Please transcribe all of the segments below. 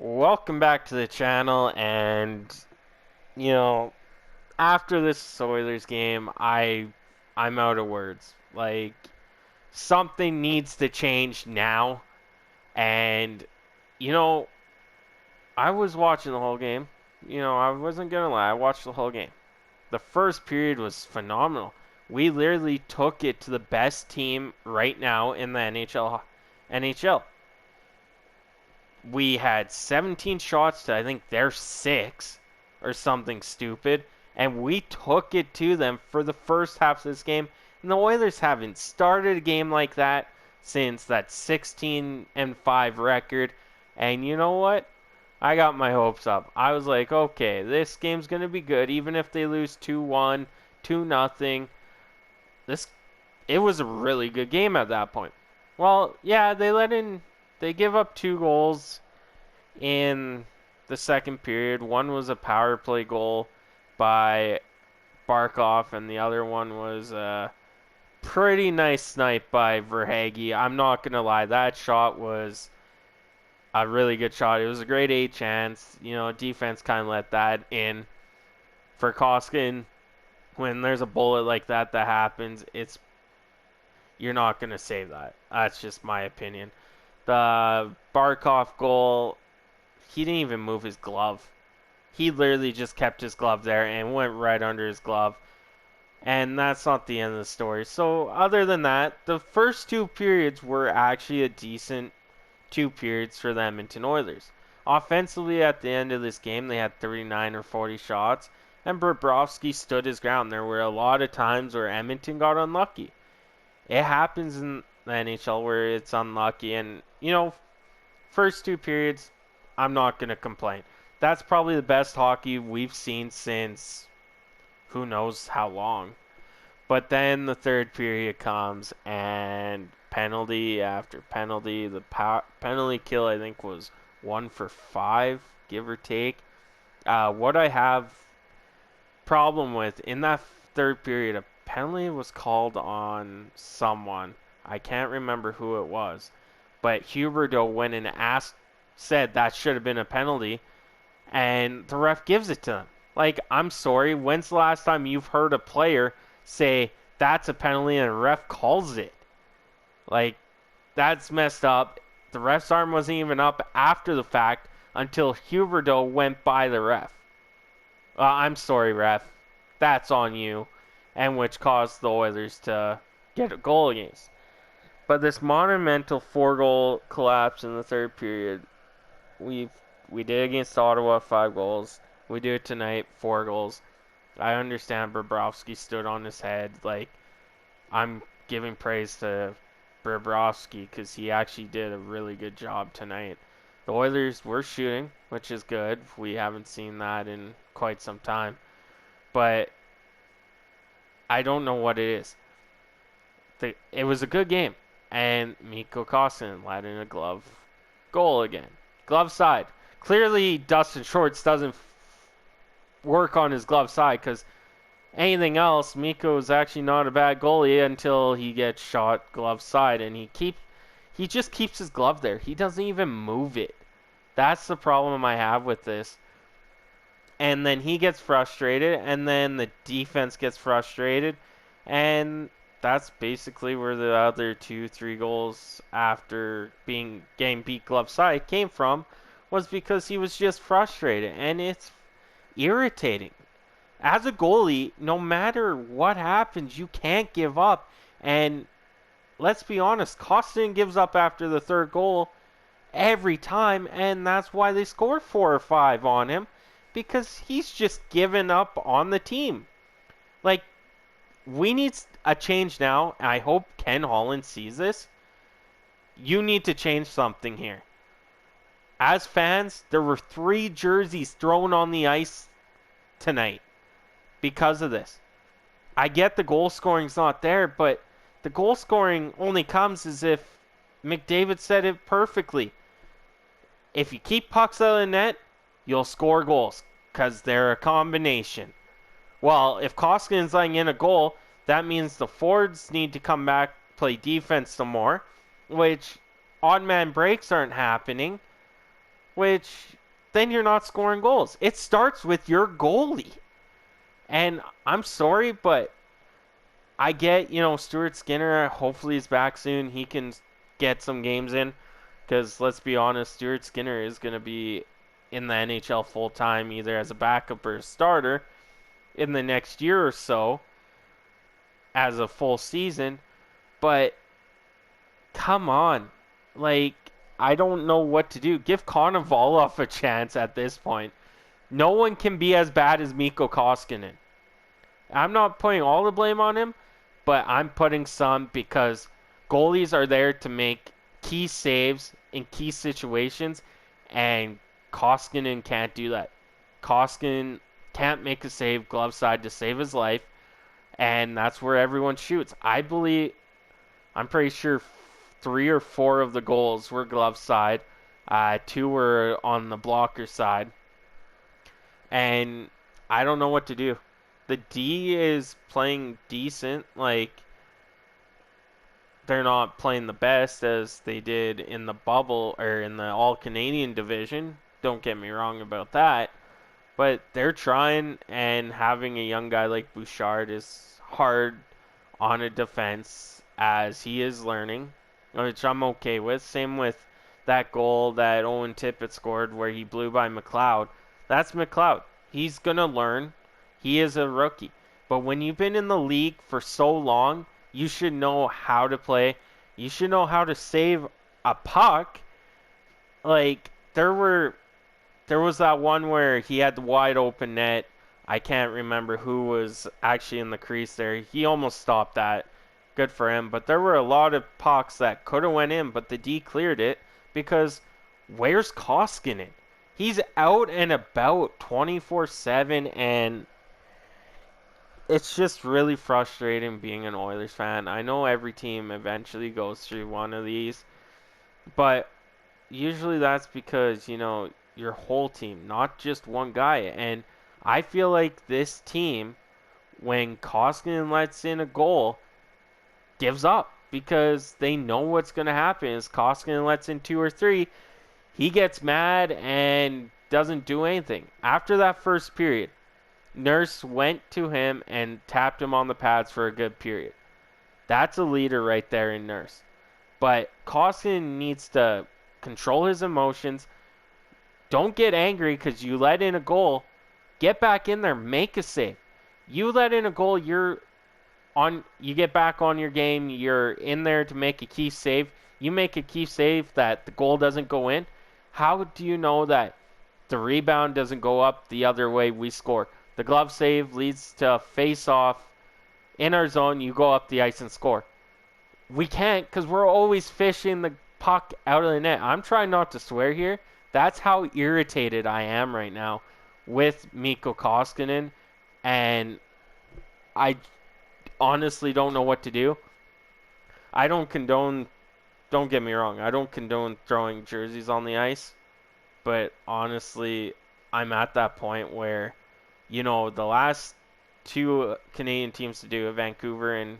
Welcome back to the channel, and you know, after this Oilers game, I'm out of words. Like, something needs to change now. And you know, I was watching the whole game. I wasn't gonna lie, I watched the whole game. The first period was phenomenal. We literally took it to the best team right now in the NHL. We had 17 shots to I think their 6 or something stupid, and we took it to them for the first half of this game. And the Oilers haven't started a game like that since that 16-5 record. And you know what? I got my hopes up. I was like, okay, this game's going to be good even if they lose 2-1, 2-0. This it was a really good game at that point. Well, yeah, they give up 2 goals in the second period. One was a power play goal by Barkov, and the other one was a pretty nice snipe by Verhaeghe. I'm not going to lie, that shot was a really good shot. It was a great A chance. Defense kind of let that in. For Koskinen, when there's a bullet like that happens, you're not going to save that. That's just my opinion. The Barkov goal, he didn't even move his glove. He literally just kept his glove there and went right under his glove. And that's not the end of the story. So other than that, the first 2 periods were actually a decent 2 periods for the Edmonton Oilers. Offensively, at the end of this game, they had 39 or 40 shots, and Bobrovsky stood his ground. There were a lot of times where Edmonton got unlucky. It happens in the NHL where it's unlucky, and first 2 periods, I'm not going to complain. That's probably the best hockey we've seen since who knows how long. But then the third period comes, and penalty after penalty. The penalty kill, I think, was 1 for 5, give or take. What I have problem with in that third period, a penalty was called on someone. I can't remember who it was. But Huberdeau went and said that should have been a penalty, and the ref gives it to them. Like, I'm sorry, when's the last time you've heard a player say that's a penalty and a ref calls it? Like, that's messed up. The ref's arm wasn't even up after the fact until Huberdeau went by the ref. I'm sorry, ref. That's on you, and which caused the Oilers to get a goal against. But this monumental 4-goal collapse in the third period, we did against Ottawa, 5 goals. We do it tonight, 4 goals. I understand Bobrovsky stood on his head. Like, I'm giving praise to Bobrovsky because he actually did a really good job tonight. The Oilers were shooting, which is good. We haven't seen that in quite some time. But I don't know what it is. It was a good game. And Mikko Koskinen let in a glove goal again. Glove side. Clearly, Dustin Schwartz doesn't work on his glove side because anything else, Mikko is actually not a bad goalie until he gets shot glove side, and he just keeps his glove there. He doesn't even move it. That's the problem I have with this. And then he gets frustrated, and then the defense gets frustrated, and that's basically where the other 2-3 goals after getting beat glove side came from, was because he was just frustrated, and it's irritating. As a goalie, no matter what happens, you can't give up. And let's be honest, Koskinen gives up after the third goal every time, and that's why they score 4 or 5 on him, because he's just given up on the team. Like, we need a change now. I hope Ken Holland sees this. You need to change something here. As fans, there were 3 jerseys thrown on the ice tonight because of this. I get the goal scoring's not there, but the goal scoring only comes as if McDavid said it perfectly. If you keep pucks out of the net, you'll score goals because they're a combination. Well, if Koskinen's letting in a goal, that means the forwards need to come back, play defense some more, which odd man breaks aren't happening. which then you're not scoring goals. It starts with your goalie. And I'm sorry, but I get, Stuart Skinner, hopefully he's back soon. He can get some games in because let's be honest, Stuart Skinner is going to be in the NHL full time either as a backup or a starter in the next year or so as a full season. But come on. Like, I don't know what to do. Give Konovalov a chance at this point. No one can be as bad as Mikko Koskinen. I'm not putting all the blame on him, but I'm putting some because goalies are there to make key saves in key situations, and Koskinen can't do that. Koskinen can't make a save glove side to save his life, and that's where everyone shoots. I'm pretty sure 3 or 4 of the goals were glove side. 2 were on the blocker side. And I don't know what to do. The D is playing decent. Like, they're not playing the best as they did in the bubble or in the All-Canadian division. Don't get me wrong about that. But they're trying, and having a young guy like Bouchard is hard on a defense as he is learning, which I'm okay with. Same with that goal that Owen Tippett scored where he blew by McLeod. That's McLeod. He's going to learn. He is a rookie. But when you've been in the league for so long, you should know how to play. You should know how to save a puck. Like, there was that one where he had the wide open net. I can't remember who was actually in the crease there. He almost stopped that. Good for him. But there were a lot of pucks that could have went in, but the D cleared it because where's Koskinen? He's out and about 24/7, and it's just really frustrating being an Oilers fan. I know every team eventually goes through one of these, but usually that's because, your whole team, not just one guy. And I feel like this team, when Koskinen lets in a goal, gives up because they know what's going to happen. Is Koskinen lets in 2 or 3, he gets mad and doesn't do anything. After that first period, Nurse went to him and tapped him on the pads for a good period. That's a leader right there in Nurse. But Koskinen needs to control his emotions. Don't get angry because you let in a goal. Get back in there. Make a save. You let in a goal, you get back on your game. You're in there to make a key save. You make a key save that the goal doesn't go in. How do you know that the rebound doesn't go up the other way we score? The glove save leads to a face-off in our zone. You go up the ice and score. We can't because we're always fishing the puck out of the net. I'm trying not to swear here. That's how irritated I am right now with Mikko Koskinen, and I honestly don't know what to do. Don't get me wrong, I don't condone throwing jerseys on the ice, but honestly, I'm at that point where, the last 2 Canadian teams to do it, Vancouver and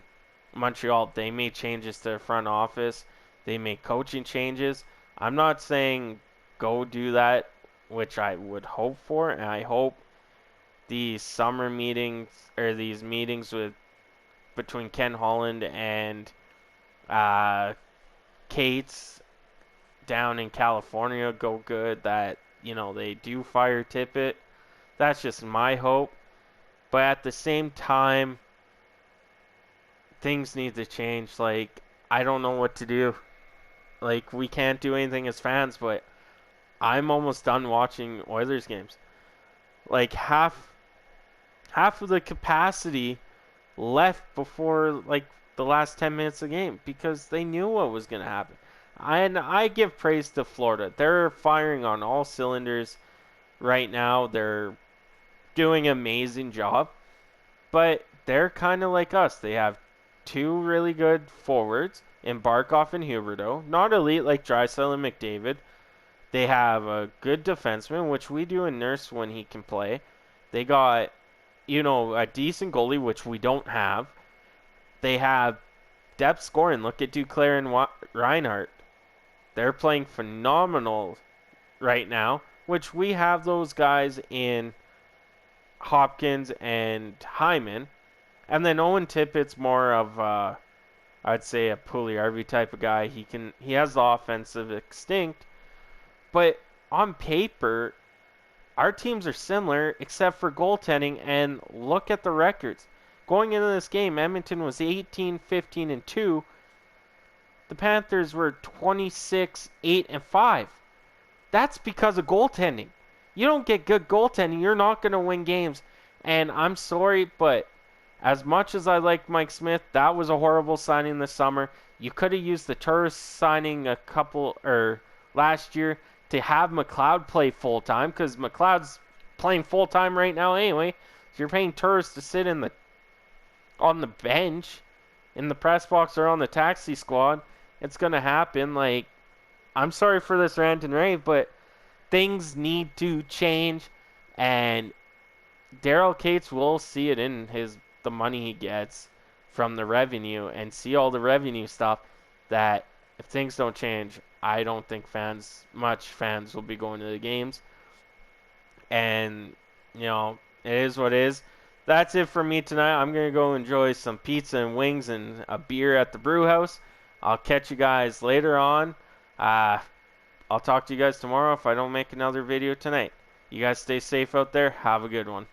Montreal, they made changes to their front office. They made coaching changes. I'm not saying go do that, which I would hope for, and I hope these summer meetings or these meetings between Ken Holland and Cates down in California go good, that they do fire Tippett. That's just my hope. But at the same time, things need to change. Like, I don't know what to do. Like, we can't do anything as fans, but I'm almost done watching Oilers games. Like, half of the capacity left before, like, the last 10 minutes of the game because they knew what was going to happen. And I give praise to Florida. They're firing on all cylinders right now. They're doing an amazing job. But they're kind of like us. They have 2 really good forwards in Barkov and Huberdeau. Not elite like Draisaitl and McDavid. They have a good defenseman, which we do in Nurse when he can play. They got, a decent goalie, which we don't have. They have depth scoring. Look at Duclair and Reinhardt. They're playing phenomenal right now, which we have those guys in Hopkins and Hyman. And then Owen Tippett's more of I'd say a Pulley-Harvey type of guy. He has the offensive instinct, but on paper, our teams are similar except for goaltending. And look at the records. Going into this game, Edmonton was 18, 15, and 2. The Panthers were 26, 8, and 5. That's because of goaltending. You don't get good goaltending, you're not going to win games. And I'm sorry, but as much as I like Mike Smith, that was a horrible signing this summer. You could have used the tourist signing last year to have McLeod play full time, because McLeod's playing full time right now anyway. So you're paying tourists to sit on the bench, in the press box, or on the taxi squad. It's gonna happen. Like, I'm sorry for this rant and rave, but things need to change, and Daryl Cates will see it in the money he gets from the revenue, and see all the revenue stuff, that if things don't change, I don't think much fans will be going to the games. And, it is what it is. That's it for me tonight. I'm going to go enjoy some pizza and wings and a beer at the brew house. I'll catch you guys later on. I'll talk to you guys tomorrow if I don't make another video tonight. You guys stay safe out there. Have a good one.